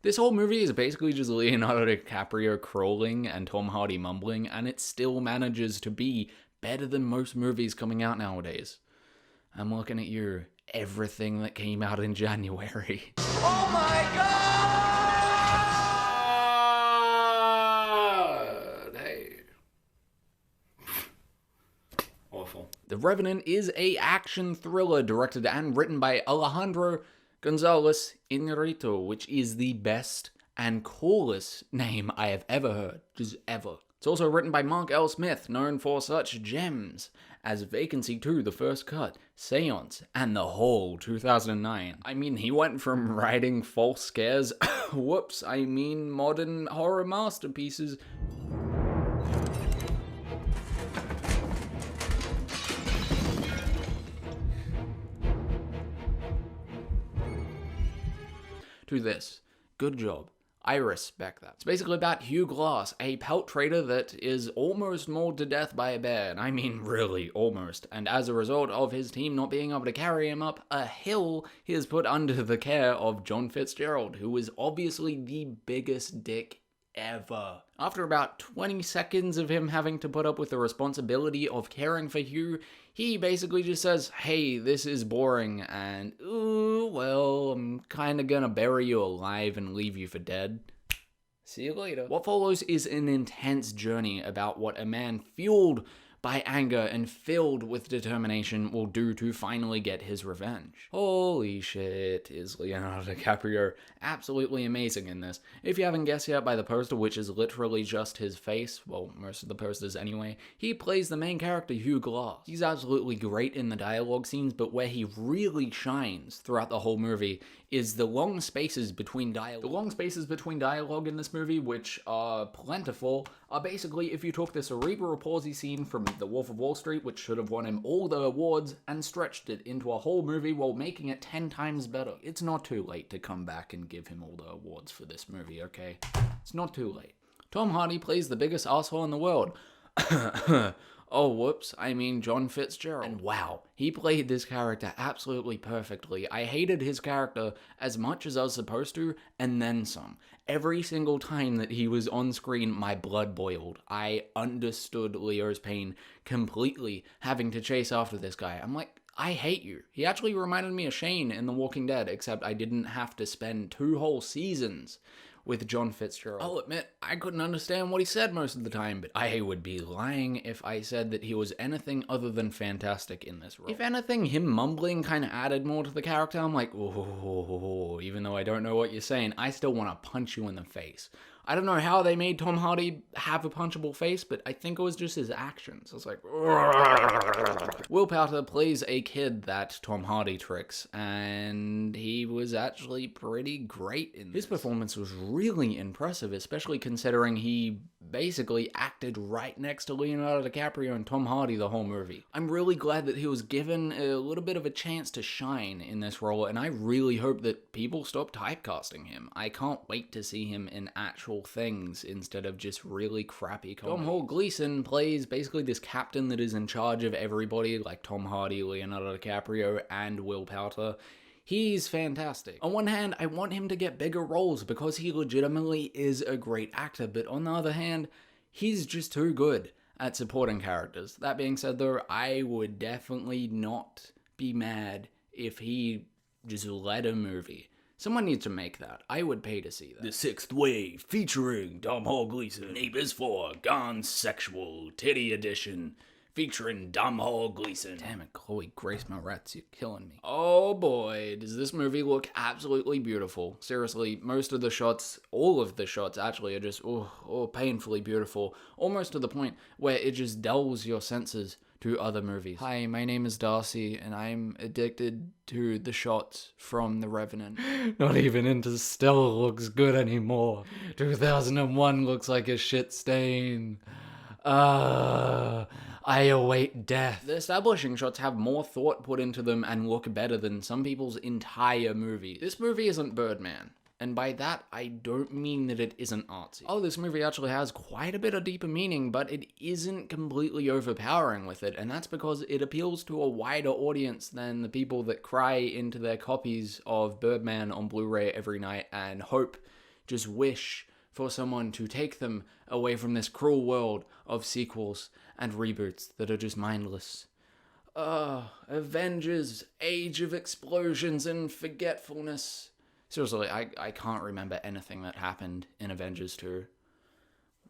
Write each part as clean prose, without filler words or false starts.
This whole movie is basically just Leonardo DiCaprio crawling and Tom Hardy mumbling, and it still manages to be better than most movies coming out nowadays. I'm looking at you. Everything that came out in January. Oh my god! Hey. Awful. The Revenant is a action thriller directed and written by Alejandro Gonzalez Iñárritu, which is the best and coolest name I have ever heard. Just ever. It's also written by Mark L. Smith, known for such gems as Vacancy 2, The First Cut, Seance, and The Hole, 2009. I mean, he went from writing false scares, modern horror masterpieces, to this. Good job. I respect that. It's basically about Hugh Glass, a pelt trader that is almost mauled to death by a bear. And I mean really, almost. And as a result of his team not being able to carry him up a hill, he is put under the care of John Fitzgerald, who is obviously the biggest dick ever. After about 20 seconds of him having to put up with the responsibility of caring for Hugh, he basically just says, hey, this is boring, and, ooh, well, I'm kinda gonna bury you alive and leave you for dead. See you later. What follows is an intense journey about what a man fueled by anger and filled with determination will do to finally get his revenge. Holy shit, is Leonardo DiCaprio absolutely amazing in this. If you haven't guessed yet by the poster, which is literally just his face, well, most of the posters anyway, he plays the main character, Hugh Glass. He's absolutely great in the dialogue scenes, but where he really shines throughout the whole movie is the long spaces between dialogue. The long spaces between dialogue in this movie, which are plentiful, are basically if you took the cerebral palsy scene from The Wolf of Wall Street, which should have won him all the awards, and stretched it into a whole movie while making it 10 times better. It's not too late to come back and give him all the awards for this movie, okay? It's not too late. Tom Hardy plays the biggest asshole in the world. Oh, whoops, I mean John Fitzgerald. And wow, he played this character absolutely perfectly. I hated his character as much as I was supposed to, and then some. Every single time that he was on screen, my blood boiled. I understood Leo's pain completely, having to chase after this guy. I'm like, I hate you. He actually reminded me of Shane in The Walking Dead, except I didn't have to spend 2 whole seasons with John Fitzgerald. I'll admit, I couldn't understand what he said most of the time, but I would be lying if I said that he was anything other than fantastic in this role. If anything, him mumbling kind of added more to the character. I'm like, oh, even though I don't know what you're saying, I still want to punch you in the face. I don't know how they made Tom Hardy have a punchable face, but I think it was just his actions. I was like, Will Poulter plays a kid that Tom Hardy tricks, and he was actually pretty great in this. His performance was really impressive, especially considering he basically acted right next to Leonardo DiCaprio and Tom Hardy the whole movie. I'm really glad that he was given a little bit of a chance to shine in this role, and I really hope that people stop typecasting him. I can't wait to see him in actual things instead of just really crappy comedy. Tom Hall Gleason plays basically this captain that is in charge of everybody, like Tom Hardy, Leonardo DiCaprio, and Will Poulter. He's fantastic. On one hand, I want him to get bigger roles because he legitimately is a great actor, but on the other hand, he's just too good at supporting characters. That being said though, I would definitely not be mad if he just led a movie. Someone needs to make that. I would pay to see that. The Sixth Wave, featuring Tom Hall Gleason. Neighbors 4, Gone Sexual, Titty Edition, featuring Dom Hall Gleason. Damn it, Chloe Grace Moretz, you're killing me. Oh boy, does this movie look absolutely beautiful. Seriously, most of the shots, all of the shots actually are just, painfully beautiful. Almost to the point where it just dulls your senses to other movies. Hi, my name is Darcy, and I'm addicted to the shots from The Revenant. Not even Interstellar looks good anymore. 2001 looks like a shit stain. I await death. The establishing shots have more thought put into them and look better than some people's entire movie. This movie isn't Birdman. And by that, I don't mean that it isn't artsy. Oh, this movie actually has quite a bit of deeper meaning, but it isn't completely overpowering with it, and that's because it appeals to a wider audience than the people that cry into their copies of Birdman on Blu-ray every night and hope just wish for someone to take them away from this cruel world of sequels and reboots that are just mindless. Avengers, Age of Explosions and Forgetfulness. Seriously, I can't remember anything that happened in Avengers 2.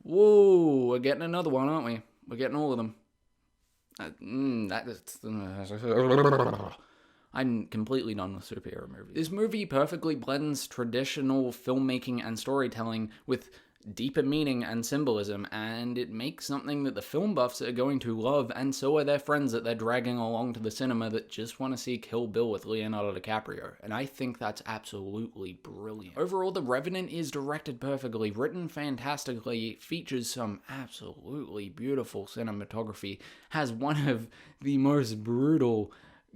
Whoa, we're getting another one, aren't we? We're getting all of them. I'm completely done with superhero movies. This movie perfectly blends traditional filmmaking and storytelling with deeper meaning and symbolism, and it makes something that the film buffs are going to love, and so are their friends that they're dragging along to the cinema that just want to see Kill Bill with Leonardo DiCaprio, and I think that's absolutely brilliant. Overall, The Revenant is directed perfectly, written fantastically, features some absolutely beautiful cinematography, has one of the most brutal,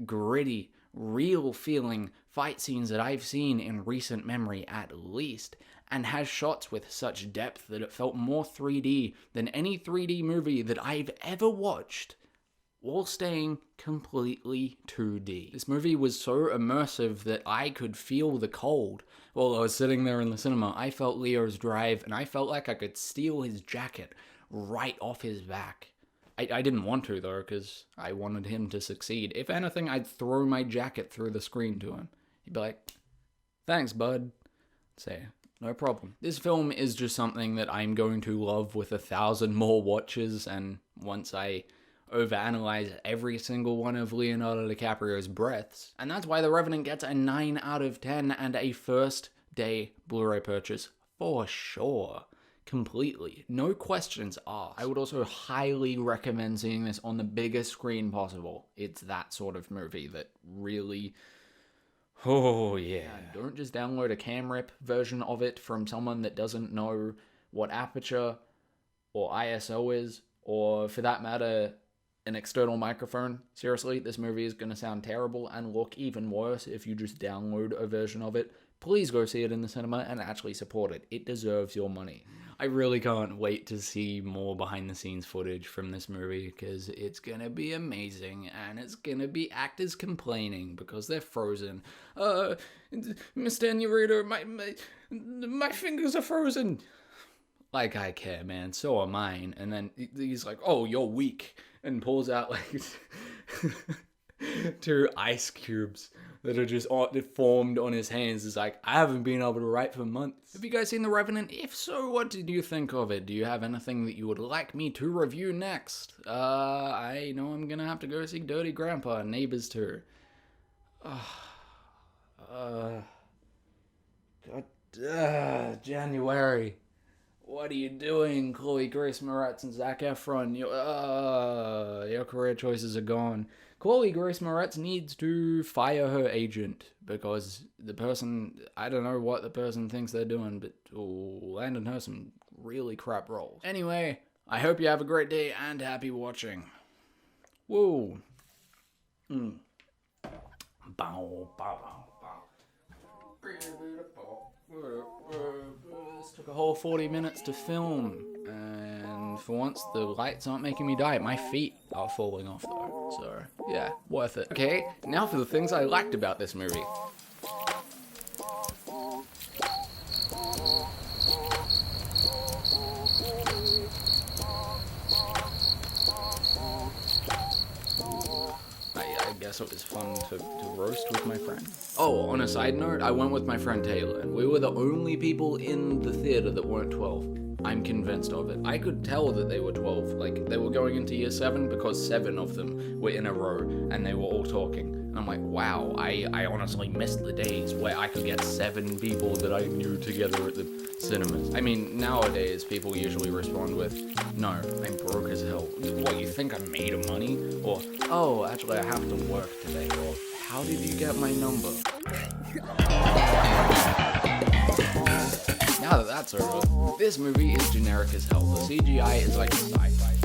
gritty, real-feeling fight scenes that I've seen in recent memory at least, and has shots with such depth that it felt more 3D than any 3D movie that I've ever watched, while staying completely 2D. This movie was so immersive that I could feel the cold while I was sitting there in the cinema. I felt Leo's drive, and I felt like I could steal his jacket right off his back. I didn't want to, though, because I wanted him to succeed. If anything, I'd throw my jacket through the screen to him. He'd be like, "Thanks, bud." I'd say, "No problem." This film is just something that I'm going to love with 1,000 more watches, and once I overanalyze every single one of Leonardo DiCaprio's breaths. And that's why The Revenant gets a 9 out of 10 and a first-day Blu-ray purchase for sure. Completely. No questions asked. I would also highly recommend seeing this on the biggest screen possible. It's that sort of movie that really... Oh, yeah. Don't just download a cam rip version of it from someone that doesn't know what aperture or ISO is, or for that matter, an external microphone. Seriously, this movie is going to sound terrible and look even worse if you just download a version of it. Please go see it in the cinema and actually support it. It deserves your money. I really can't wait to see more behind-the-scenes footage from this movie, because it's gonna be amazing, and it's gonna be actors complaining because they're frozen. Mr. Narrator, my fingers are frozen. Like, I care, man. So are mine. And then he's like, "Oh, you're weak," and pulls out like 2 ice cubes that are just formed on his hands. It's like, I haven't been able to write for months. Have you guys seen The Revenant? If so, what did you think of it? Do you have anything that you would like me to review next? I know I'm gonna have to go see Dirty Grandpa and Neighbors 2. January. What are you doing, Chloe Grace Moretz and Zac Efron? Your career choices are gone. Chloe Grace Moretz needs to fire her agent, because the person, I don't know what the person thinks they're doing, but landed her some really crap roles. Anyway, I hope you have a great day and happy watching. Whoa. Bow, bow, bow, bow. This took a whole 40 minutes to film, and for once the lights aren't making me die. My feet are falling off though, so yeah, worth it. Okay, now for the things I liked about this movie. I guess it was fun to roast with my friend. Oh, on a side note, I went with my friend Taylor, and we were the only people in the theater that weren't 12. I'm convinced of it. I could tell that they were 12. Like, they were going into year 7 because 7 of them were in a row, and they were all talking. And I'm like, wow, I honestly missed the days where I could get 7 people that I knew together at the cinemas. I mean, nowadays, people usually respond with, "No, I'm broke as hell." What, you think I'm made of money? Or, "Oh, actually, I have to work today." Or, "How did you get my number?" Now that that's over, this movie is generic as hell. The CGI is like sci-fi.